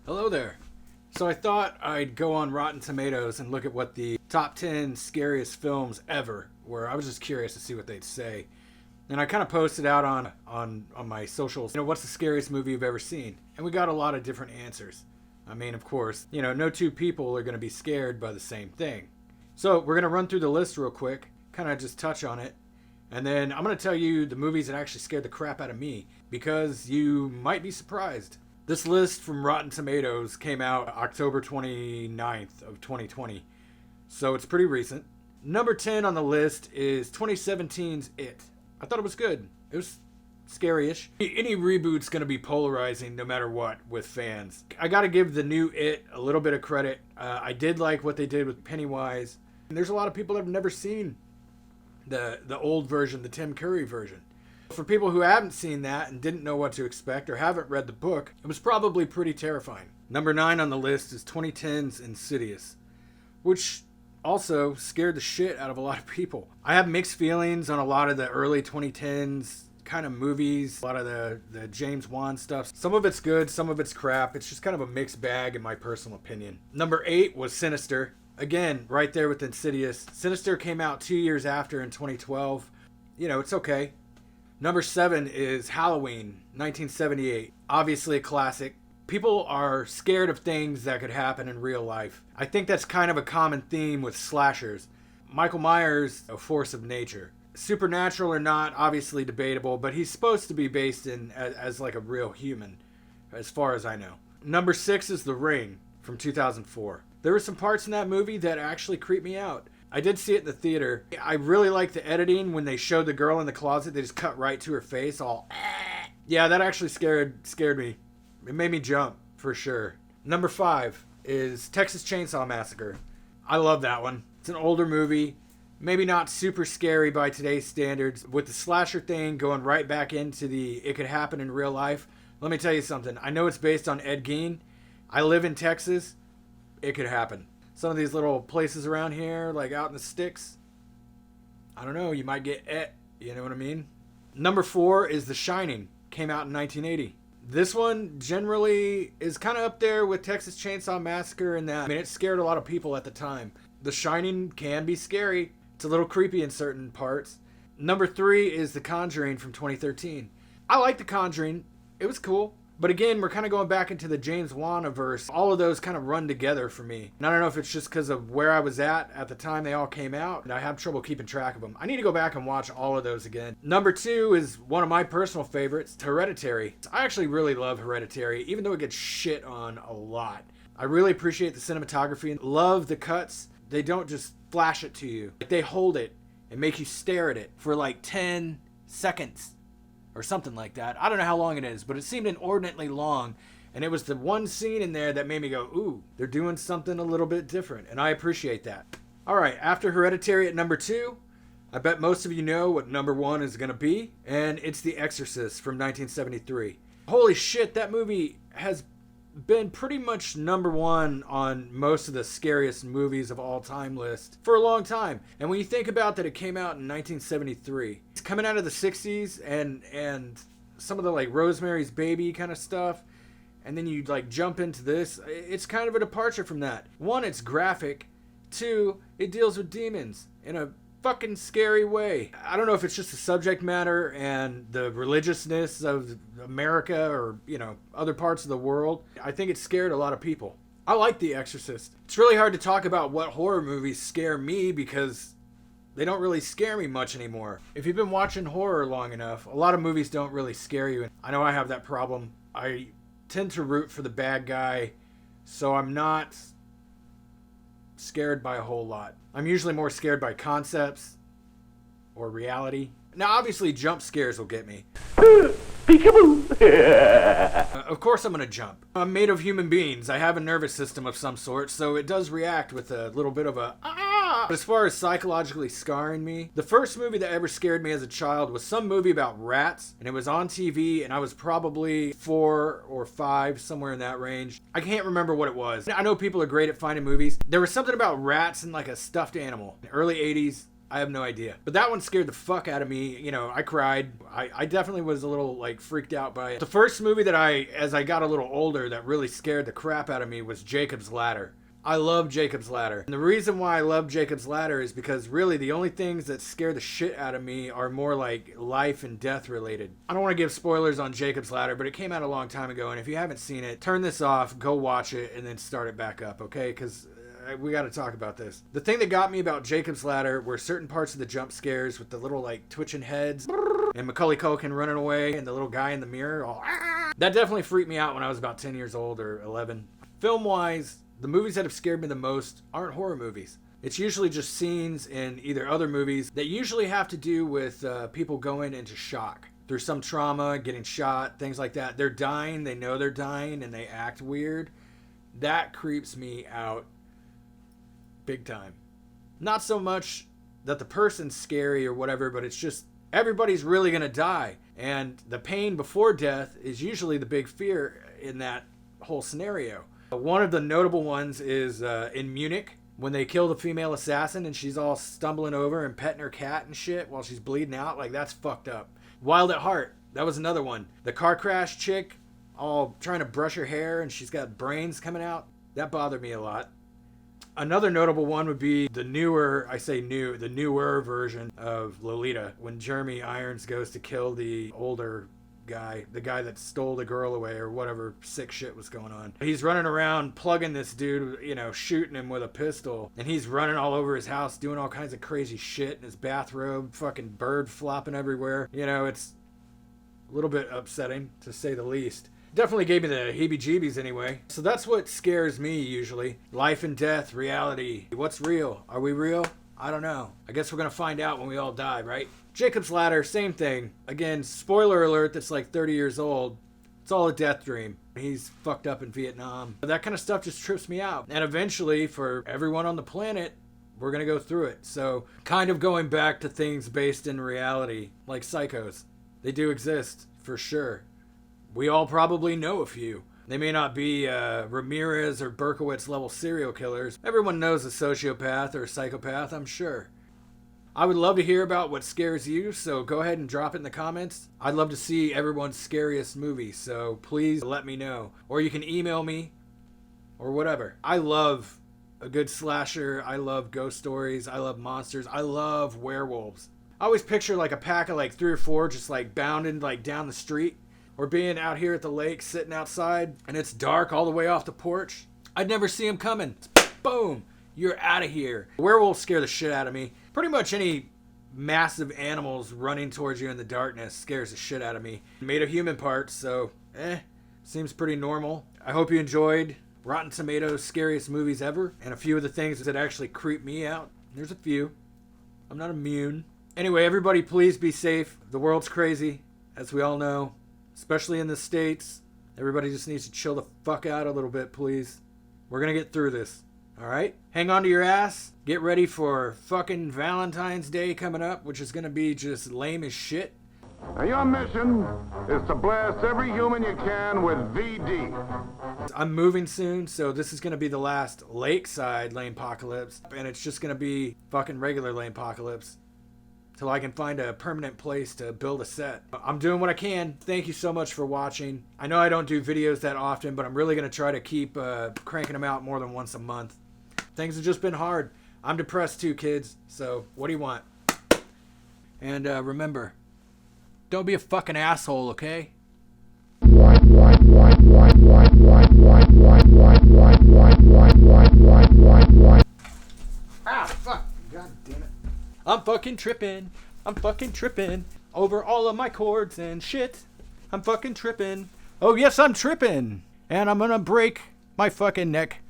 Hello there. So I thought I'd go on Rotten Tomatoes and look at what the top 10 scariest films ever were. I was just curious to see what they'd say. And I kind of posted out on my socials, what's the scariest movie you've ever seen? And we got a lot of different answers. I mean, of course, no two people are going to be scared by the same thing. So we're going to run through the list real quick, kind of just touch on it. And then I'm going to tell you the movies that actually scared the crap out of me, because you might be surprised. This list from Rotten Tomatoes came out October 29th of 2020. So it's pretty recent. Number 10 on the list is 2017's It. I thought it was good. It was scary-ish. Any reboot's going to be polarizing no matter what with fans. I got to give the new It a little bit of credit. I did like what they did with Pennywise. And there's a lot of people that have never seen the old version, the Tim Curry version. For people who haven't seen that and didn't know what to expect or haven't read the book, it was probably pretty terrifying. Number 9 on the list is 2010's Insidious, which also scared the shit out of a lot of people. I have mixed feelings on a lot of the early 2010s kind of movies, a lot of the James Wan stuff. Some of it's good, some of it's crap. It's just kind of a mixed bag in my personal opinion. Number 8 was Sinister. Again, right there with Insidious. Sinister came out 2 years after in 2012. It's okay. Number 7 is Halloween, 1978. Obviously a classic. People are scared of things that could happen in real life. I think that's kind of a common theme with slashers. Michael Myers, a force of nature. Supernatural or not, obviously debatable, but he's supposed to be based in as like a real human, as far as I know. Number 6 is The Ring from 2004. There were some parts in that movie that actually creeped me out. I did see it in the theater. I really liked the editing when they showed the girl in the closet. They just cut right to her face, all Yeah, that actually scared me. It made me jump, for sure. Number 5 is Texas Chainsaw Massacre. I love that one. It's an older movie. Maybe not super scary by today's standards. With the slasher thing going right back into it could happen in real life. Let me tell you something. I know it's based on Ed Gein. I live in Texas. It could happen. Some of these little places around here, like out in the sticks, I don't know, you might get you know what I mean? Number 4 is The Shining. Came out in 1980. This one generally is kind of up there with Texas Chainsaw Massacre in that, it scared a lot of people at the time. The Shining can be scary. It's a little creepy in certain parts. Number 3 is The Conjuring from 2013. I like The Conjuring. It was cool. But again, we're kind of going back into the James Wan-verse. All of those kind of run together for me. And I don't know if it's just because of where I was at the time they all came out, and I have trouble keeping track of them. I need to go back and watch all of those again. Number 2 is one of my personal favorites, Hereditary. I actually really love Hereditary, even though it gets shit on a lot. I really appreciate the cinematography. Love the cuts. They don't just flash it to you. They hold it and make you stare at it for like 10 seconds. Or something like that. I don't know how long it is, but it seemed inordinately long. And it was the one scene in there that made me go, ooh, they're doing something a little bit different. And I appreciate that. All right, after Hereditary at number 2, I bet most of you know what number 1 is going to be. And it's The Exorcist from 1973. Holy shit, that movie has been pretty much number 1 on most of the scariest movies of all time list for a long time. And when you think about that, it came out in 1973. It's coming out of the 60s and some of the like Rosemary's Baby kind of stuff. And then you like jump into this. It's kind of a departure from that. 1, it's graphic. 2, it deals with demons in a fucking scary way. I don't know if it's just the subject matter and the religiousness of America or, other parts of the world. I think it scared a lot of people. I like The Exorcist. It's really hard to talk about what horror movies scare me because they don't really scare me much anymore. If you've been watching horror long enough, a lot of movies don't really scare you. I know I have that problem. I tend to root for the bad guy, so I'm not scared by a whole lot. I'm usually more scared by concepts or reality. Now, obviously, jump scares will get me. Of course I'm going to jump. I'm made of human beings. I have a nervous system of some sort, so it does react with a little bit of a But as far as psychologically scarring me, the first movie that ever scared me as a child was some movie about rats, and it was on TV, and I was probably 4 or 5, somewhere in that range. I can't remember what it was. I know people are great at finding movies. There was something about rats and like a stuffed animal. In the early 80s, I have no idea. But that one scared the fuck out of me. You know, I cried. I definitely was a little like freaked out by it. The first movie that as I got a little older, that really scared the crap out of me was Jacob's Ladder. I love Jacob's Ladder. And the reason why I love Jacob's Ladder is because really the only things that scare the shit out of me are more like life and death related. I don't want to give spoilers on Jacob's Ladder, but it came out a long time ago. And if you haven't seen it, turn this off, go watch it, and then start it back up, okay? Because we got to talk about this. The thing that got me about Jacob's Ladder were certain parts of the jump scares with the little like twitching heads and Macaulay Culkin running away and the little guy in the mirror. That definitely freaked me out when I was about 10 years old or 11. Film-wise, the movies that have scared me the most aren't horror movies. It's usually just scenes in either other movies that usually have to do with people going into shock through some trauma, getting shot, things like that. They're dying, they know they're dying, and they act weird. That creeps me out big time. Not so much that the person's scary or whatever, but it's just everybody's really gonna die, and the pain before death is usually the big fear in that whole scenario. One of the notable ones is in Munich, when they kill the female assassin and she's all stumbling over and petting her cat and shit while she's bleeding out. Like, that's fucked up. Wild at Heart, that was another one. The car crash chick all trying to brush her hair and she's got brains coming out. That bothered me a lot. Another notable one would be the newer version of Lolita, when Jeremy Irons goes to kill the older guy, the guy that stole the girl away or whatever sick shit was going on. He's running around plugging this dude, you know, shooting him with a pistol, and he's running all over his house doing all kinds of crazy shit in his bathrobe, fucking bird flopping everywhere. You know, it's a little bit upsetting to say the least. Definitely gave me the heebie-jeebies anyway. So that's what scares me usually. Life and death, reality. What's real? Are we real? I don't know. I guess we're gonna find out when we all die, right? Jacob's Ladder, same thing. Again, spoiler alert, that's like 30 years old. It's all a death dream. He's fucked up in Vietnam. That kind of stuff just trips me out. And eventually, for everyone on the planet, we're gonna go through it. So, kind of going back to things based in reality, like psychos. They do exist, for sure. We all probably know a few. They may not be Ramirez or Berkowitz level serial killers. Everyone knows a sociopath or a psychopath, I'm sure. I would love to hear about what scares you, so go ahead and drop it in the comments. I'd love to see everyone's scariest movie, so please let me know. Or you can email me, or whatever. I love a good slasher. I love ghost stories. I love monsters. I love werewolves. I always picture like a pack of like 3 or 4 just like bounding like down the street. Or being out here at the lake, sitting outside, and it's dark all the way off the porch. I'd never see them coming. Boom! You're out of here. Werewolves scare the shit out of me. Pretty much any massive animals running towards you in the darkness scares the shit out of me. Made of human parts, so, seems pretty normal. I hope you enjoyed Rotten Tomatoes' Scariest Movies Ever, and a few of the things that actually creep me out. There's a few. I'm not immune. Anyway, everybody please be safe. The world's crazy, as we all know. Especially in the States. Everybody just needs to chill the fuck out a little bit, please. We're gonna get through this. Alright? Hang on to your ass. Get ready for fucking Valentine's Day coming up, which is gonna be just lame as shit. Now your mission is to blast every human you can with VD. I'm moving soon, so this is gonna be the last Lakeside Lamepocalypse. And it's just gonna be fucking regular Lamepocalypse. Till I can find a permanent place to build a set. I'm doing what I can. Thank you so much for watching. I know I don't do videos that often, but I'm really going to try to keep cranking them out more than once a month. Things have just been hard. I'm depressed too, kids. So what do you want? And remember, don't be a fucking asshole, okay? Ah, fuck. God damn it. I'm fucking tripping over all of my chords and shit. I'm fucking tripping. Oh yes, I'm tripping. And I'm gonna break my fucking neck